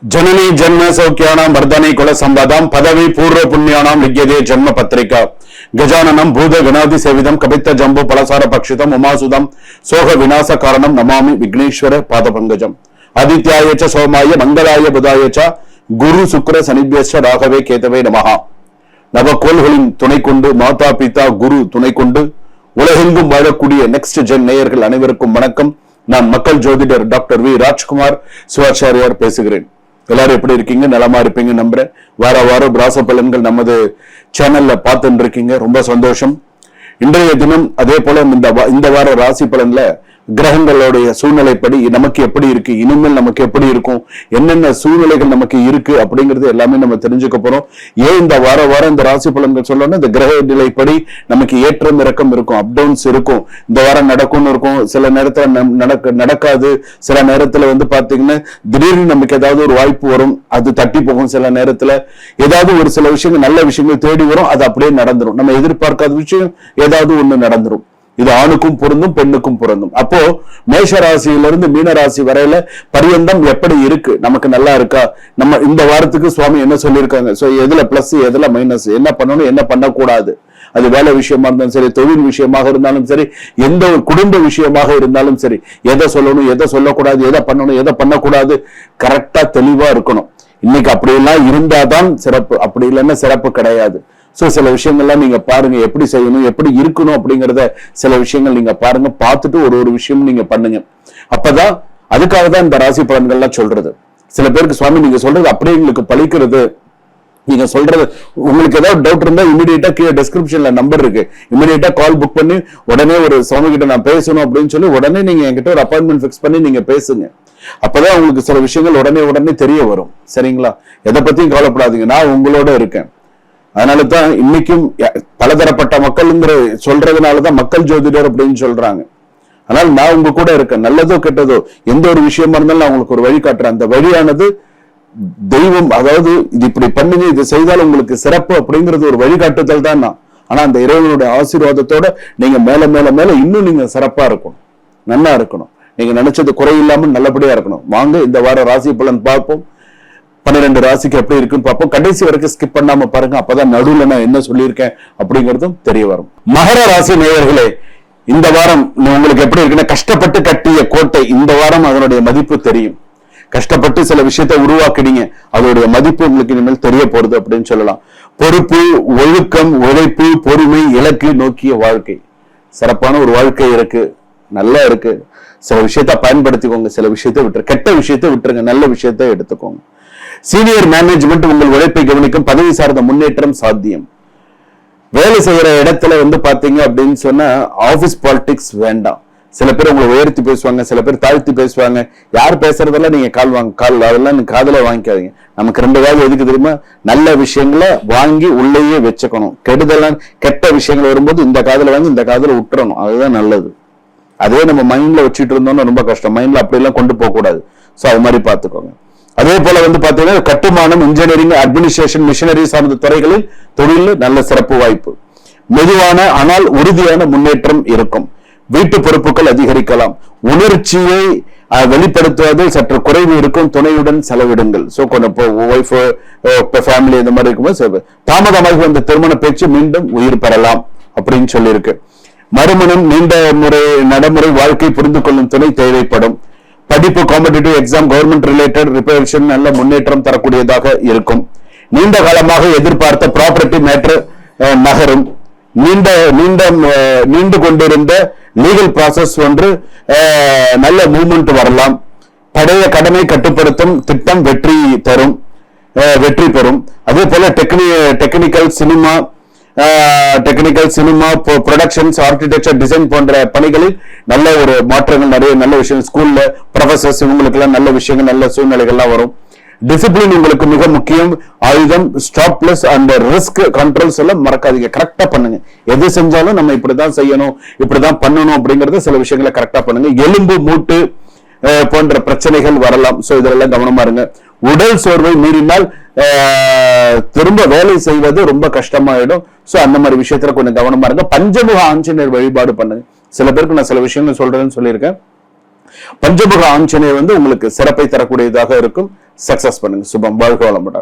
जननी जन्म सौख्यानां वर्धने कुल संवादां पदवी पूर्व पुण्यानां लिख्यते जन्म पत्रिका गजाननं भूत गणादि सेवितं कपित्त जम्बो फलसार पक्षितम् उमासुदं सोह विनाश कारणं नमामि विघ्नेश्वर पादपंकजम् आदित्याय च सोमाय मंगलाय बुधाय च गुरु शुक्र शनिभ्यश्च राघवे केतवे नमः நவக்கோள்களின் துணை கொண்டு மாதா பிதா குரு துணை கொண்டு உலகெங்கும் வாழக்கூடிய நெக்ஸ்ட் ஜென் நேயர்கள் அனைவருக்கும் வணக்கம். நான் மக்கள் ஜோதிடர் டாக்டர் வி ராஜ்குமார் சிவாச்சாரியார் பேசுகிறேன். எல்லாரும் எப்படி இருக்கீங்க? நலமா இருப்பீங்க நம்புறேன். வாரம் ராசி பலன்கள் நமது சேனல்ல பார்த்துட்டு இருக்கீங்க, ரொம்ப சந்தோஷம். இன்றைய தினம் அதே போல இந்த வார ராசி பலன்ல கிரகங்களுடைய சூழ்நிலைப்படி நமக்கு எப்படி இருக்கு, இனிமேல் நமக்கு எப்படி இருக்கும், என்னென்ன சூழ்நிலைகள் நமக்கு இருக்கு அப்படிங்கிறது எல்லாமே நம்ம தெரிஞ்சுக்க போறோம். ஏன் இந்த வாரம் இந்த ராசி பலன்கள் சொல்லணும்னா, இந்த கிரக நிலைப்படி நமக்கு ஏற்றம் இறக்கம் இருக்கும், அப்டவுன்ஸ் இருக்கும். இந்த வாரம் நடக்கும்னு இருக்கும், சில நேரத்துல நடக்காது, சில நேரத்துல பாத்தீங்கன்னா திடீர்னு நமக்கு ஏதாவது ஒரு வாய்ப்பு வரும், அது தட்டி போகும். சில நேரத்துல ஏதாவது ஒரு சில விஷயங்கள் நல்ல விஷயங்கள் தேடி வரும், அது அப்படியே நடந்துரும். நம்ம எதிர்பார்க்காத விஷயம் ஏதாவது ஒண்ணு நடந்துரும். இது ஆணுக்கும் பொருந்தும் பெண்ணுக்கும் பொருந்தும். அப்போ மேஷ ராசியிலிருந்து மீன ராசி வரையில பரியந்தம் எப்படி இருக்கு, நமக்கு நல்லா இருக்கா, நம்ம இந்த வாரத்துக்கு சுவாமி என்ன சொல்லியிருக்காங்க, சோ எதுல பிளஸ் எதுல மைனஸ், என்ன பண்ணணும் என்ன பண்ணக்கூடாது, அது வேலை விஷயமா இருந்தாலும் சரி, தொழில் விஷயமாக இருந்தாலும் சரி, எந்த ஒரு குடும்ப விஷயமாக இருந்தாலும் சரி, எதை சொல்லணும் எதை சொல்லக்கூடாது, எதை பண்ணணும் எதை பண்ணக்கூடாது, கரெக்டா தெளிவா இருக்கணும். இன்னைக்கு அப்படியெல்லாம் இருந்தாதான் சிறப்பு, அப்படி இல்லைன்னா சிறப்பு கிடையாது. சோ சில விஷயங்கள்லாம் நீங்க பாருங்க, எப்படி செய்யணும் எப்படி இருக்கணும் அப்படிங்கறத சில விஷயங்கள் நீங்க பாருங்க, பார்த்துட்டு ஒரு விஷயம் நீங்க பண்ணுங்க. அப்பதான் அதுக்காக தான் இந்த ராசி பலன்கள்லாம் சொல்றது. சில பேருக்கு சுவாமி நீங்க சொல்றது அப்படியே எங்களுக்கு பழிக்கிறது, நீங்க சொல்றது உங்களுக்கு ஏதாவது டவுட் இருந்தா இமீடியட்டா கீழே டிஸ்கிரிப்ஷன்ல நம்பர் இருக்கு, இமீடியட்டா கால் புக் பண்ணி உடனே ஒரு சுவாமி கிட்ட நான் பேசணும் அப்படின்னு சொல்லி உடனே நீங்க என்கிட்ட ஒரு அப்பாயின்மெண்ட் பிக்ஸ் பண்ணி நீங்க பேசுங்க. அப்பதான் உங்களுக்கு சில விஷயங்கள் உடனே தெரிய வரும். சரிங்களா? எதை பத்தியும் கவலைப்படாதீங்க, நான் உங்களோட இருக்கேன். அதனாலதான் இன்னைக்கும் பலதரப்பட்ட மக்கள்ங்கிற சொல்றதுனாலதான் மக்கள் ஜோதிடர் அப்படின்னு சொல்றாங்க. அதனால நான் உங்க கூட இருக்கேன். நல்லதோ கெட்டதோ எந்த ஒரு விஷயமா இருந்தாலும் நான் உங்களுக்கு ஒரு வழி காட்டுறேன். அந்த வழியானது தெய்வம், அதாவது இது இப்படி பண்ணுங்க, இது செய்தால் உங்களுக்கு சிறப்பு அப்படிங்கிறது ஒரு வழிகாட்டுதல் தான் நான். ஆனா அந்த இறைவனுடைய ஆசீர்வாதத்தோட நீங்க மேல மேல மேல இன்னும் நீங்க சிறப்பா இருக்கணும், நல்லா இருக்கணும், நீங்க நினைச்சது குறையில்லாம நல்லபடியா இருக்கணும். வாங்க இந்த வார ராசி பலன் பார்ப்போம். 12 ராசிக்கு எப்படி இருக்குன்னு பார்ப்போம். கடைசி வரைக்கும் ஸ்கிப் பண்ணாம பாருங்க, அப்பதான் நடுவுல நான் என்ன சொல்லியிருக்கேன் அப்படிங்கிறதும் தெரிய வரும். மகர ராசி நேயர்களே, இந்த வாரம் உங்களுக்கு எப்படி இருக்குன்னா, கஷ்டப்பட்டு கட்டிய கோட்டை இந்த வாரம் அதனுடைய மதிப்பு தெரியும். கஷ்டப்பட்டு சில விஷயத்தை உருவாக்கினீங்க, அதோடைய மதிப்பு உங்களுக்கு இனிமேல் தெரிய போறது அப்படின்னு சொல்லலாம். பொறுப்பு, ஒழுக்கம், உழைப்பு, பொறுமை, இலக்கு நோக்கிய வாழ்க்கை, சிறப்பான ஒரு வாழ்க்கை இருக்கு, நல்லா இருக்கு. சில விஷயத்த பயன்படுத்திக்கோங்க, சில விஷயத்தை விட்டுரு, கெட்ட விஷயத்தை விட்டுருங்க, நல்ல விஷயத்தை எடுத்துக்கோங்க. சீனியர் மேனேஜ்மெண்ட் உங்கள் உழைப்பை கவனிக்கும், பதவி சார்ந்த முன்னேற்றம் சாத்தியம். வேலை செய்யற இடத்துல பாத்தீங்க அப்படின்னு சொன்னா ஆபீஸ் பாலிடிக்ஸ் வேண்டாம். சில பேர் உங்களை உயர்த்தி பேசுவாங்க, சில பேர் தாழ்த்தி பேசுவாங்க. யார் பேசுறதெல்லாம் நீங்க அதெல்லாம் நீங்க காதுல வாங்கிக்காதீங்க. நமக்கு 2 காது எதுக்கு தெரியுமா? நல்ல விஷயங்களை வாங்கி உள்ளேயே வச்சுக்கணும். கெட்ட விஷயங்கள் வரும்போது இந்த காதுல வாங்கி இந்த காதுல விட்டுறணும், அதுதான் நல்லது. அதே நம்ம மைண்ட்ல வச்சுட்டு இருந்தோம்னா ரொம்ப கஷ்டம். மைண்ட்ல அப்படி எல்லாம் கொண்டு போக கூடாது. சோ அது மாதிரி பாத்துக்கோங்க. அதே போல பாத்தீங்கன்னா கட்டுமானம், இன்ஜினியரிங், அட்மினிஸ்ட்ரேஷன், மிஷினரி சார்ந்த துறைகளில் தொழில் நல்ல சிறப்பு வாய்ப்பு. மெதுவான ஆனால் உறுதியான முன்னேற்றம் இருக்கும். வீட்டு பொறுப்புகள் அதிகரிக்கலாம். உணர்ச்சியை வெளிப்படுத்துவதில் சற்று குறைவு இருக்கும். துணையுடன் செலவிடுங்கள். சோ கொஞ்சம் ஒய்ஃப் ஃபேமிலி இந்த மாதிரி இருக்கும்போது தாமதமாக வந்த திருமண பேச்சு மீண்டும் உயிர் பெறலாம் அப்படின்னு சொல்லியிருக்கு. மறுமணம், நீண்ட முறை நடைமுறை வாழ்க்கை புரிந்து கொள்ளும் துணை தேவைப்படும். படிப்பு, competitive exam, government related reparation நல்ல முன்னேற்றம் தரக்கூடியதாக இருக்கும். நீண்ட காலமாக எதிர்பார்த்த ப்ராப்பர்ட்டி மேட்டர் நகரும். நீண்டு கொண்டிருந்த லீகல் ப்ராசஸ் நல்ல மூவ்மெண்ட் வரலாம். பழைய கடனை கட்டுப்படுத்தும் திட்டம் வெற்றி பெறும். அதே போல technical cinema, productions, architecture, design போன்ற பணிகளில் நல்ல ஒரு மாற்றங்கள், நிறைய நல்ல விஷயம். ஸ்கூல்ல ப்ரொஃபசர்ஸ் இவங்களுக்கு எல்லாம் நல்ல விஷயங்கள், நல்ல சூழ்நிலைகள்லாம் வரும். டிசிப்ளின் உங்களுக்கு மிக முக்கியம். ஆயுதம், ஸ்டாப்லெஸ் அண்ட் ரிஸ்க் கண்ட்ரோல்ஸ் எல்லாம் மறக்காதீங்க, கரெக்டா பண்ணுங்க. எது செஞ்சாலும் நம்ம இப்படிதான் செய்யணும், இப்படிதான் பண்ணணும் அப்படிங்கறத சில விஷயங்களை கரெக்டா பண்ணுங்க. எலும்பு, மூட்டு போன்ற பிரச்சனைகள் வரலாம். சோ இதெல்லாம் கவனமா இருங்க. உடல் சோர்வை மீறினால் திரும்ப வேலை செய்வது ரொம்ப கஷ்டமாயிடும். சோ அந்த மாதிரி விஷயத்துல கொஞ்சம் கவனமா இருங்க. பஞ்சமுக ஆஞ்சநேயர் வழிபாடு பண்ணுங்க. சில பேருக்கு நான் சில விஷயங்கள் சொல்றேன்னு சொல்லியிருக்கேன். பஞ்சமுக ஆஞ்சநேயர் உங்களுக்கு சிறப்பை தரக்கூடியதாக இருக்கும். சக்சஸ் பண்ணுங்க. சுபம். வாழ்க வளமுடன்.